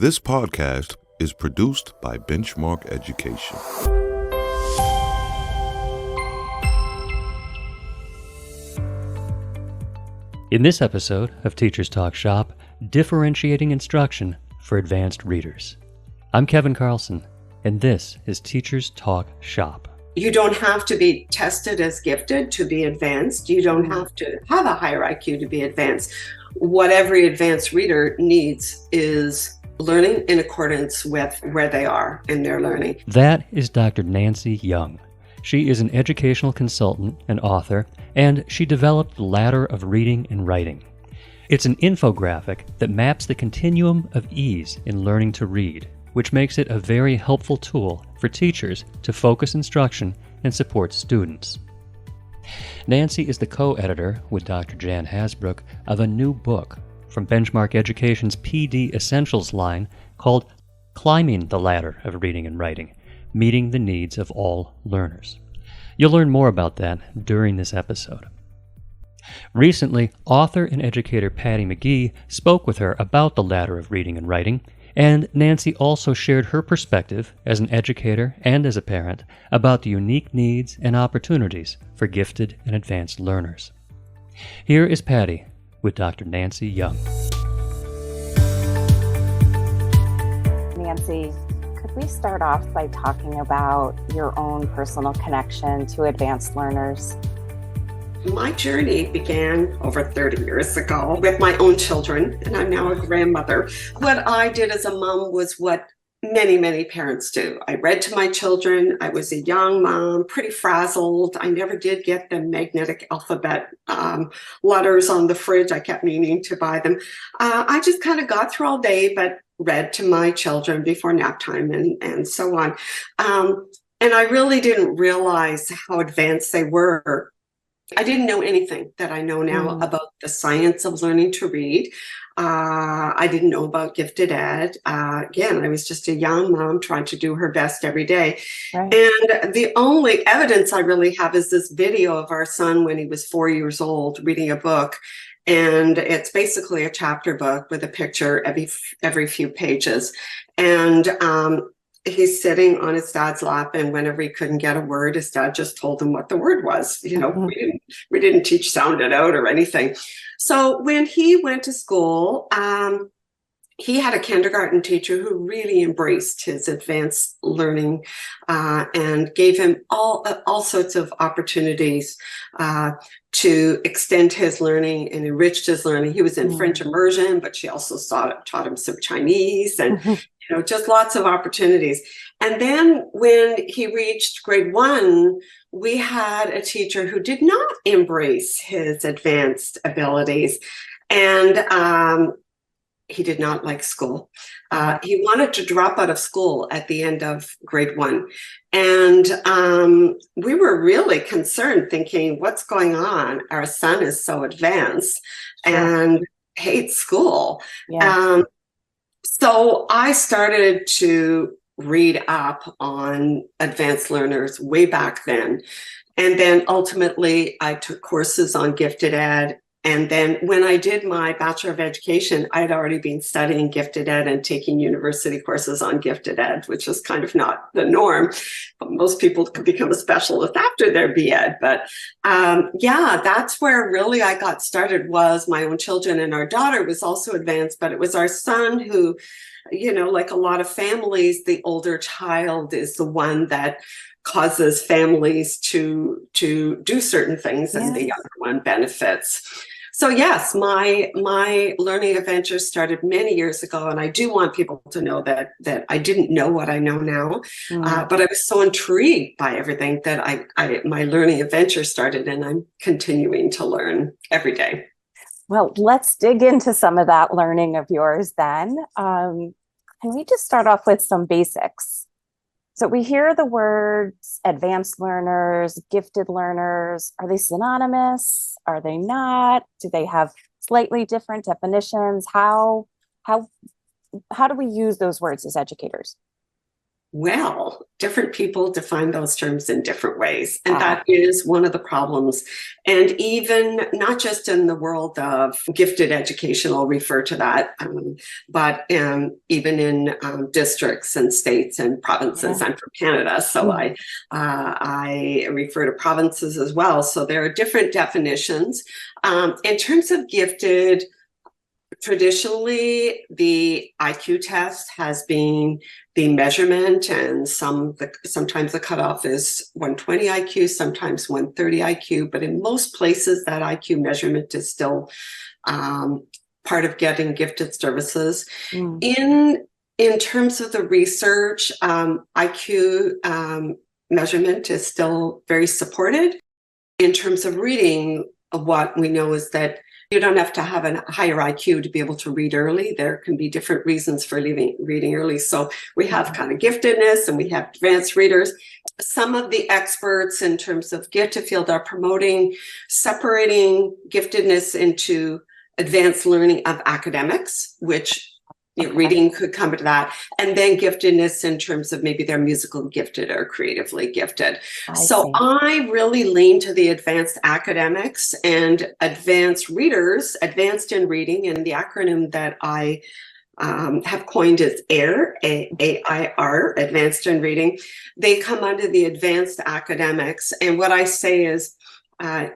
This podcast is produced by Benchmark Education. In this episode of Teachers Talk Shop, differentiating instruction for advanced readers. I'm Kevin Carlson, and this is Teachers Talk Shop. You don't have to be tested as gifted to be advanced. You don't have to have a higher IQ to be advanced. What every advanced reader needs is learning in accordance with where they are in their learning. That is Dr. Nancy Young. She is an educational consultant and author, and she developed the ladder of reading and writing. It's an infographic that maps the continuum of ease in learning to read, which makes it a very helpful tool for teachers to focus instruction and support students. Nancy is the co-editor with Dr. Jan Hasbrook of a new book from Benchmark Education's PD Essentials line called Climbing the Ladder of Reading and Writing, Meeting the Needs of All Learners. You'll learn more about that during this episode. Recently, author and educator Patty McGee spoke with her about the ladder of reading and writing, and Nancy also shared her perspective as an educator and as a parent about the unique needs and opportunities for gifted and advanced learners. Here is Patty with Dr. Nancy Young. Nancy, could we start off by talking about your own personal connection to advanced learners? My journey began over 30 years ago with my own children, and I'm now a grandmother. What I did as a mom was what many parents do. I read to my children. I was a young mom, pretty frazzled. I never did get the magnetic alphabet letters on the fridge. I kept meaning to buy them. I just kind of got through all day, but read to my children before nap time and so on. And I really didn't realize how advanced they were. I didn't know anything that I know now about the science of learning to read. I didn't know about gifted ed. Again, I was just a young mom trying to do her best every day. Right. And the only evidence I really have is this video of our son when he was 4 years old reading a book. And it's basically a chapter book with a picture every few pages. And he's sitting on his dad's lap, and whenever he couldn't get a word, his dad just told him what the word was. You know, we didn't teach sound it out or anything. So when he went to school, he had a kindergarten teacher who really embraced his advanced learning and gave him all sorts of opportunities to extend his learning and enriched his learning. He was in French immersion, but she also taught him some Chinese and just lots of opportunities. And then when he reached grade 1, we had a teacher who did not embrace his advanced abilities. And he did not like school. He wanted to drop out of school at the end of grade 1. And we were really concerned, thinking, what's going on? Our son is so advanced and hates school. Yeah. So I started to read up on advanced learners way back then. And then ultimately I took courses on gifted ed. And then when I did my Bachelor of Education, I'd already been studying gifted ed and taking university courses on gifted ed, which is kind of not the norm. But most people could become a specialist after their B.Ed. But that's where really I got started, was my own children. And our daughter was also advanced, but it was our son who, like a lot of families, the older child is the one that causes families to do certain things, and the younger one benefits. So yes, my learning adventure started many years ago, and I do want people to know that I didn't know what I know now, but I was so intrigued by everything that my learning adventure started, and I'm continuing to learn every day. Well, let's dig into some of that learning of yours then. Can we just start off with some basics? So we hear the words advanced learners, gifted learners. Are they synonymous? Are they not? Do they have slightly different definitions? How do we use those words as educators? well, different people define those terms in different ways. And that is one of the problems. And even not just in the world of gifted education, I'll refer to that, but even in districts and states and provinces. I'm from Canada, so I refer to provinces as well. So there are different definitions. In terms of gifted, traditionally, the IQ test has been the measurement, and sometimes the cutoff is 120 IQ, sometimes 130 IQ, but in most places that IQ measurement is still part of getting gifted services. In terms of the research, IQ measurement is still very supported. In terms of reading, what we know is that you don't have to have a higher IQ to be able to read early. There can be different reasons for reading early. So we have kind of giftedness and we have advanced readers. Some of the experts in terms of gifted field are promoting separating giftedness into advanced learning of academics, which reading could come to that, and then giftedness in terms of maybe they're musical gifted or creatively gifted. I really lean to the advanced academics and advanced readers, advanced in reading, and the acronym that I have coined is AIR, A-I-R, advanced in reading. They come under the advanced academics, and what I say is,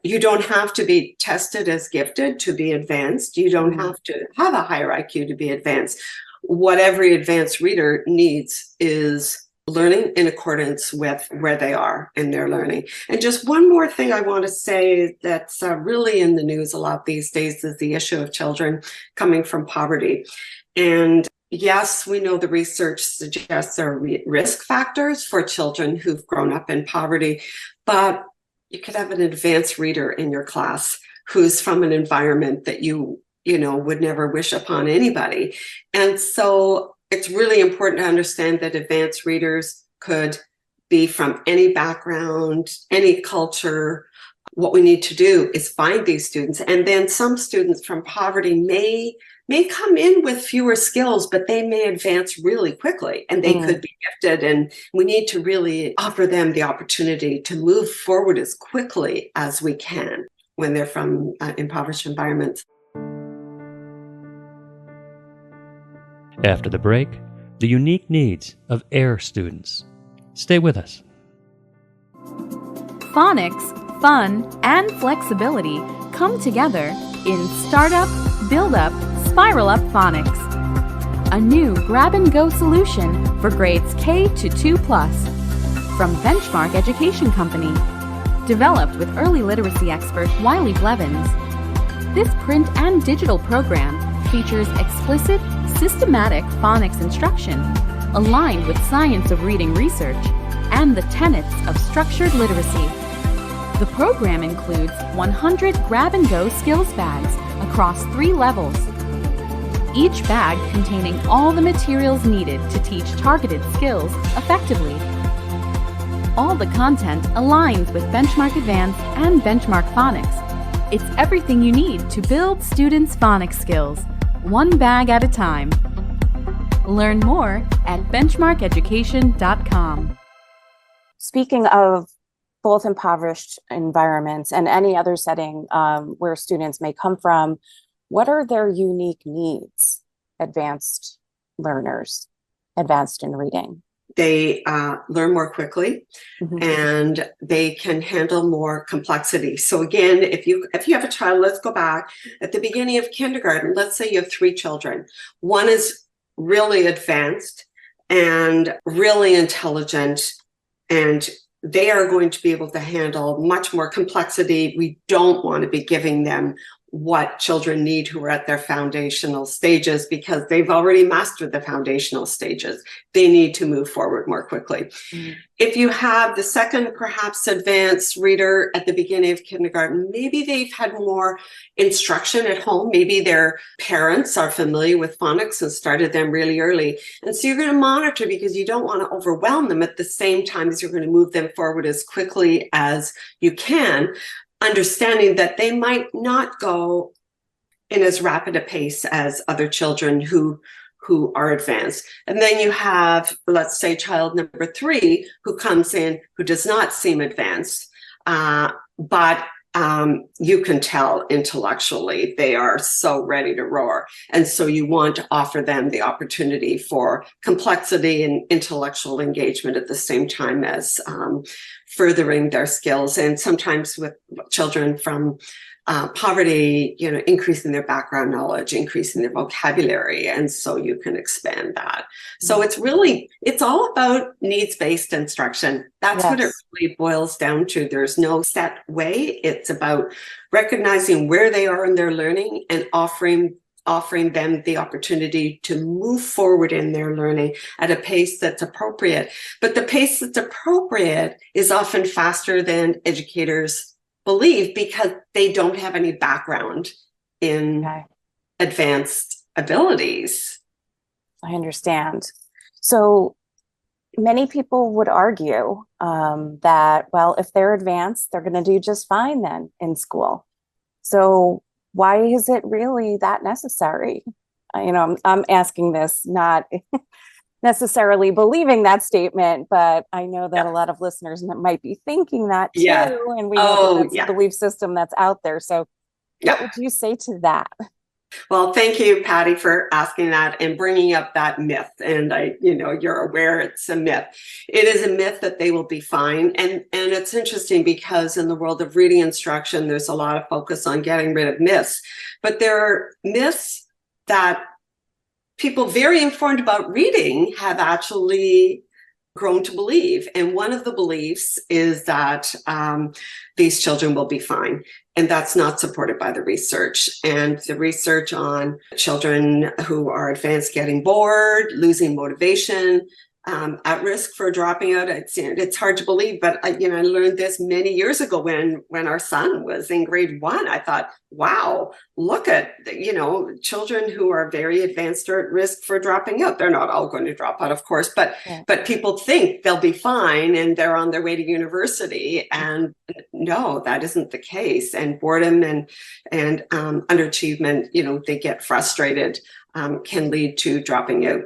you don't have to be tested as gifted to be advanced. You don't have to have a higher IQ to be advanced. What every advanced reader needs is learning in accordance with where they are in their learning. And just one more thing I want to say that's really in the news a lot these days is the issue of children coming from poverty. And yes, we know the research suggests there are risk factors for children who've grown up in poverty, but you could have an advanced reader in your class who's from an environment that you would never wish upon anybody. And so it's really important to understand that advanced readers could be from any background, any culture. What we need to do is find these students. And then some students from poverty may come in with fewer skills, but they may advance really quickly and they could be gifted. And we need to really offer them the opportunity to move forward as quickly as we can when they're from impoverished environments. After the break, the unique needs of AIR students. Stay with us. Phonics, fun, and flexibility come together in Startup, Build Up, Spiral Up Phonics, a new grab-and-go solution for grades K to 2+ from Benchmark Education Company. Developed with early literacy expert Wiley Blevins, this print and digital program features explicit, systematic phonics instruction aligned with science of reading research and the tenets of structured literacy. The program includes 100 grab-and-go skills bags across 3 levels, each bag containing all the materials needed to teach targeted skills effectively. All the content aligns with Benchmark Advanced and Benchmark Phonics. It's everything you need to build students' phonics skills, one bag at a time. Learn more at benchmarkeducation.com. Speaking of both impoverished environments and any other setting where students may come from, what are their unique needs, advanced learners, advanced in reading? They learn more quickly and they can handle more complexity. So again, if you have a child, let's go back at the beginning of kindergarten. Let's say you have 3 children. One is really advanced and really intelligent, and they are going to be able to handle much more complexity. We don't want to be giving them what children need who are at their foundational stages because they've already mastered the foundational stages. They need to move forward more quickly. If you have the second, perhaps advanced reader at the beginning of kindergarten, maybe they've had more instruction at home. Maybe their parents are familiar with phonics and started them really early. And so you're going to monitor because you don't want to overwhelm them at the same time as you're going to move them forward as quickly as you can, understanding that they might not go in as rapid a pace as other children who who are advanced. And then you have, let's say, child number 3 who comes in who does not seem advanced, but you can tell intellectually they are so ready to roar. And so you want to offer them the opportunity for complexity and intellectual engagement at the same time as furthering their skills. And sometimes with children from poverty, increasing their background knowledge, increasing their vocabulary. And so you can expand that. So it's all about needs-based instruction. That's what it really boils down to. There's no set way. It's about recognizing where they are in their learning and offering them the opportunity to move forward in their learning at a pace that's appropriate. But the pace that's appropriate is often faster than educators believe because they don't have any background in advanced abilities. I understand. So many people would argue that, well, if they're advanced, they're going to do just fine then in school. So why is it really that necessary? I'm asking this not necessarily believing that statement, but I know that a lot of listeners might be thinking that too. And we know that's a belief system that's out there. So what would you say to that? Well, thank you, Patty, for asking that and bringing up that myth. And you're aware it's a myth. It is a myth that they will be fine. And it's interesting because in the world of reading instruction, there's a lot of focus on getting rid of myths, but there are myths that people very informed about reading have actually grown to believe. And one of the beliefs is that these children will be fine. And that's not supported by the research. And the research on children who are advanced getting bored, losing motivation, at risk for dropping out. It's hard to believe, but I learned this many years ago when our son was in grade 1. I thought, wow, look at, children who are very advanced are at risk for dropping out. They're not all going to drop out, of course, but people think they'll be fine and they're on their way to university. And no, that isn't the case. And boredom and underachievement, they get frustrated, can lead to dropping out.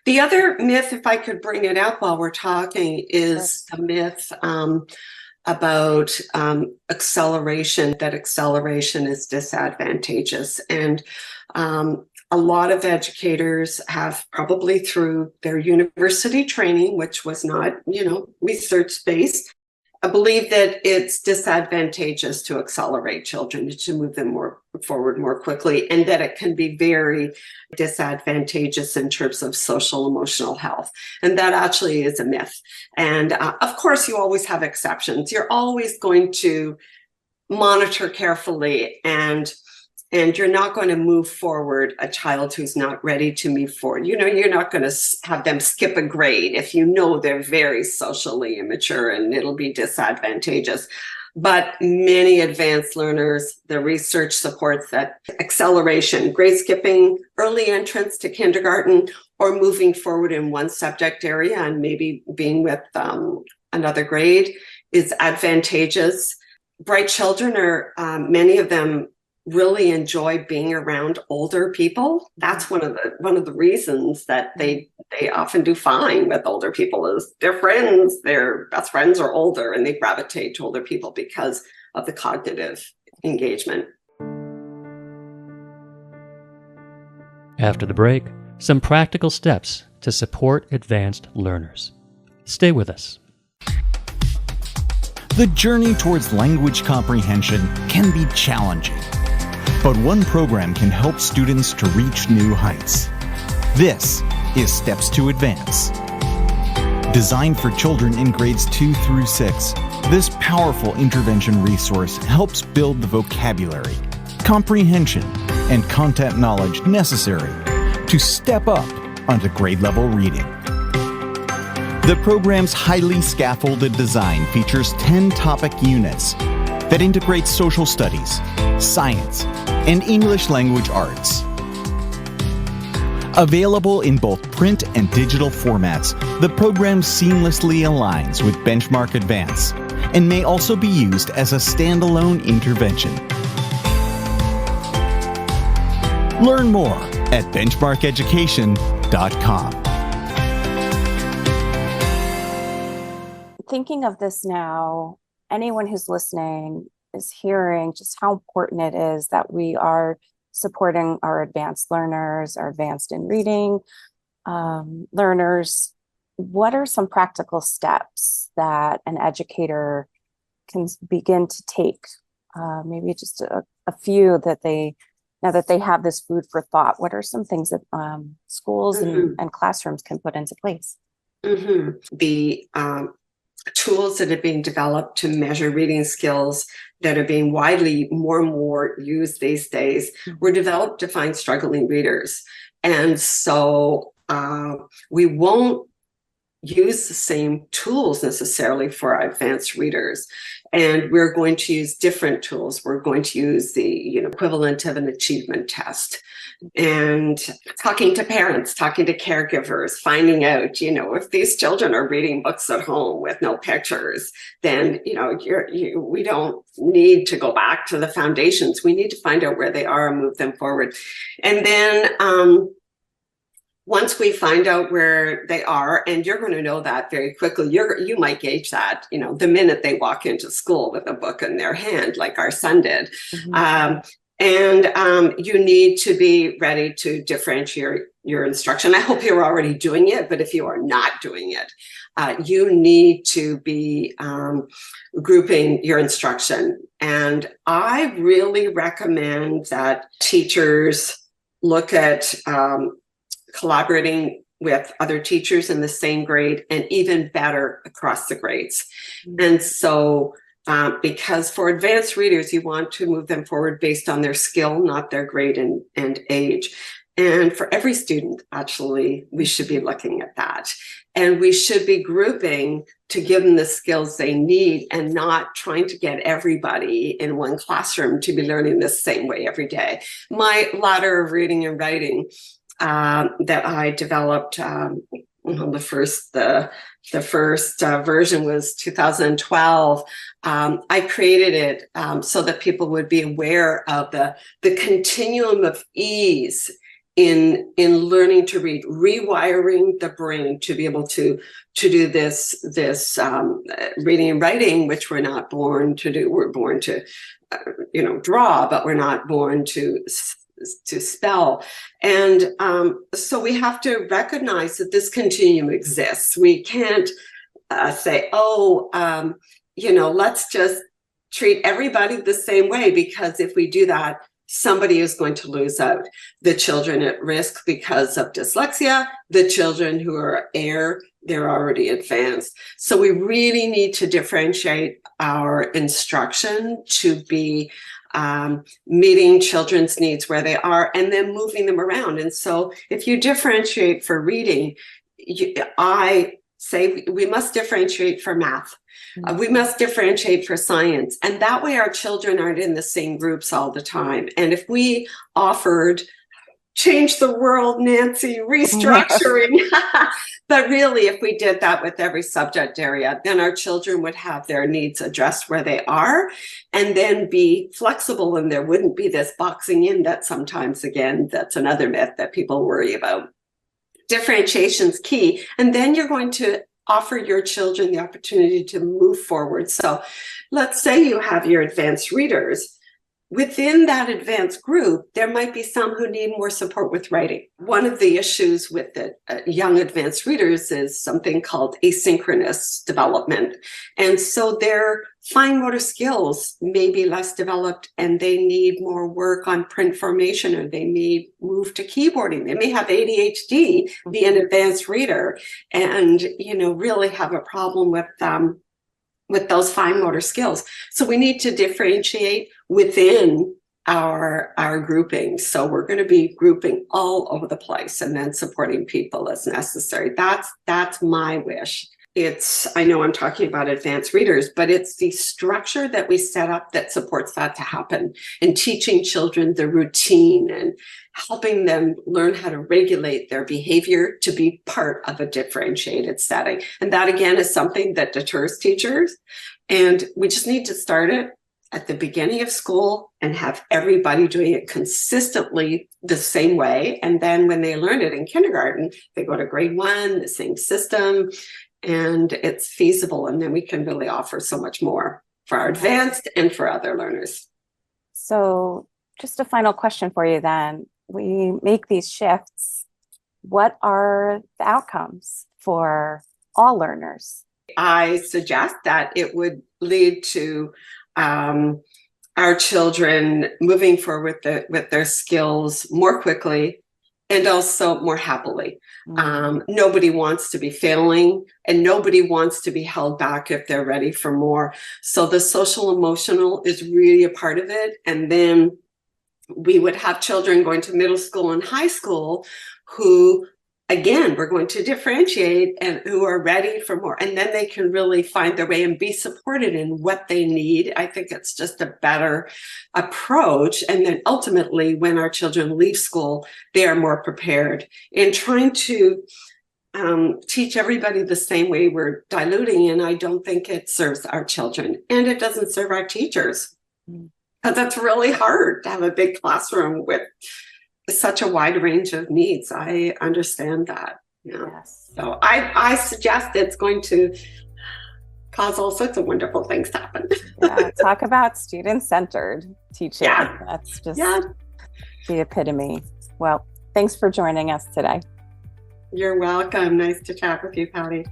The other myth, if I could bring it up while we're talking, is the myth about acceleration, that acceleration is disadvantageous. And a lot of educators have, probably through their university training, which was not, research-based, I believe that it's disadvantageous to accelerate children, to move them forward more quickly, and that it can be very disadvantageous in terms of social emotional health. And that actually is a myth. And of course, you always have exceptions. You're always going to monitor carefully, and you're not going to move forward a child who's not ready to move forward. You're not going to have them skip a grade if they're very socially immature, and it'll be disadvantageous. But many advanced learners, the research supports that acceleration, grade skipping, early entrance to kindergarten, or moving forward in one subject area and maybe being with another grade is advantageous. Bright children are, many of them really enjoy being around older people. That's one of the reasons that they often do fine with older people, is their friends, their best friends are older, and they gravitate to older people because of the cognitive engagement. After the break, some practical steps to support advanced learners. Stay with us. The journey towards language comprehension can be challenging, but one program can help students to reach new heights. This is Steps to Advance. Designed for children in grades 2 through 6, this powerful intervention resource helps build the vocabulary, comprehension, and content knowledge necessary to step up onto grade level reading. The program's highly scaffolded design features 10 topic units that integrate social studies, science, and English language arts. Available in both print and digital formats, the program seamlessly aligns with Benchmark Advance and may also be used as a standalone intervention. Learn more at benchmarkeducation.com. Thinking of this now, anyone who's listening is hearing just how important it is that we are supporting our advanced learners, our advanced in reading learners. What are some practical steps that an educator can begin to take? Maybe just a few that now that they have this food for thought, what are some things that schools and classrooms can put into place? The tools that are being developed to measure reading skills that are being widely more and more used these days were developed to find struggling readers. And so we won't use the same tools necessarily for our advanced readers. And we're going to use different tools. We're going to use the equivalent of an achievement test. And talking to parents, talking to caregivers, finding out, if these children are reading books at home with no pictures, then, we don't need to go back to the foundations. We need to find out where they are and move them forward. And then once we find out where they are, and you're going to know that very quickly, you might gauge that, the minute they walk into school with a book in their hand, like our son did. And you need to be ready to differentiate your instruction. I hope you're already doing it, but if you are not doing it, you need to be grouping your instruction. And I really recommend that teachers look at collaborating with other teachers in the same grade, and even better across the grades. And so because for advanced readers, you want to move them forward based on their skill, not their grade and age. And for every student, actually, we should be looking at that. And we should be grouping to give them the skills they need, and not trying to get everybody in one classroom to be learning the same way every day. My ladder of reading and writing that I developed, the first version was 2012. I created it so that people would be aware of the continuum of ease in learning to read, rewiring the brain to be able to do this reading and writing, which we're not born to do. We're born to draw, but we're not born to spell. And so we have to recognize that this continuum exists. We can't say, let's just treat everybody the same way, because if we do that, somebody is going to lose out. The children at risk because of dyslexia, the children who are they're already advanced. So we really need to differentiate our instruction to be meeting children's needs where they are, and then moving them around. And so if you differentiate for reading, I say we must differentiate for math. We must differentiate for science. And that way our children aren't in the same groups all the time. And if we offered change the world, Nancy, restructuring. But really, if we did that with every subject area, then our children would have their needs addressed where they are, and then be flexible, and there wouldn't be this boxing in that sometimes, again, that's another myth that people worry about. Differentiation's key. And then you're going to offer your children the opportunity to move forward. So let's say you have your advanced readers. Within that advanced group, there might be some who need more support with writing. One of the issues with the young advanced readers is something called asynchronous development. And so their fine motor skills may be less developed, and they need more work on print formation, or they may move to keyboarding. They may have ADHD, be an advanced reader, and really have a problem with those fine motor skills. So we need to differentiate within our grouping. So we're going to be grouping all over the place, and then supporting people as necessary. That's my wish. I know I'm talking about advanced readers, but it's the structure that we set up that supports that to happen, and teaching children the routine and helping them learn how to regulate their behavior to be part of a differentiated setting. And that, again, is something that deters teachers, and we just need to start it. at the beginning of school and have everybody doing it consistently the same way. And then when they learn it in kindergarten, they go to grade 1, the same system, and it's feasible. And then we can really offer so much more for our advanced and for other learners. So just a final question for you then. We make these shifts. What are the outcomes for all learners? I suggest that it would lead to our children moving forward with their skills more quickly and also more happily. Nobody wants to be failing, and nobody wants to be held back if they're ready for more. So the social emotional is really a part of it. And then we would have children going to middle school and high school who, again, we're going to differentiate and who are ready for more. And then they can really find their way and be supported in what they need. I think it's just a better approach. And then ultimately, when our children leave school, they are more prepared. In trying to teach everybody the same way, we're diluting, and I don't think it serves our children. And it doesn't serve our teachers. Because that's really hard to have a big classroom with such a wide range of needs. I understand that. Yeah. Yes. So I suggest it's going to cause all sorts of wonderful things to happen. Yeah, talk about student-centered teaching. Yeah. That's just the epitome. Well, thanks for joining us today. You're welcome. Nice to chat with you, Patty.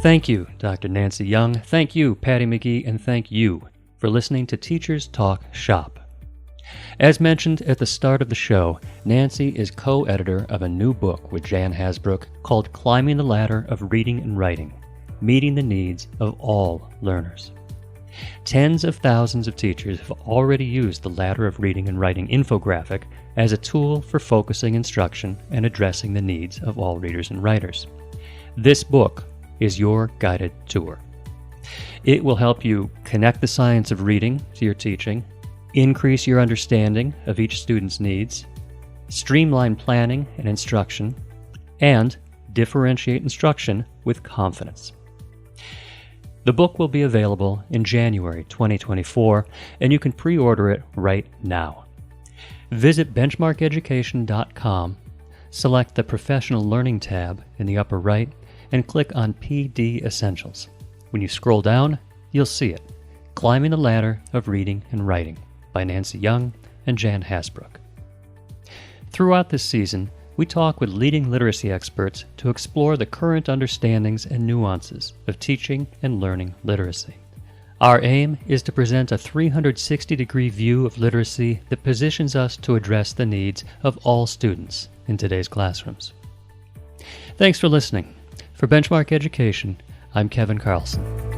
Thank you, Dr. Nancy Young. Thank you, Patty McGee, and thank you for listening to Teachers Talk Shop. As mentioned at the start of the show, Nancy is co-editor of a new book with Jan Hasbrook called Climbing the Ladder of Reading and Writing, Meeting the Needs of All Learners. Tens of thousands of teachers have already used the Ladder of Reading and Writing infographic as a tool for focusing instruction and addressing the needs of all readers and writers. This book is your guided tour. It will help you connect the science of reading to your teaching, increase your understanding of each student's needs, streamline planning and instruction, and differentiate instruction with confidence. The book will be available in January 2024, and you can pre-order it right now. Visit benchmarkeducation.com, select the Professional Learning tab in the upper right, and click on PD Essentials. When you scroll down, you'll see it, Climbing the Ladder of Reading and Writing by Nancy Young and Jan Hasbrook. Throughout this season, we talk with leading literacy experts to explore the current understandings and nuances of teaching and learning literacy. Our aim is to present a 360-degree view of literacy that positions us to address the needs of all students in today's classrooms. Thanks for listening. For Benchmark Education, I'm Kevin Carlson.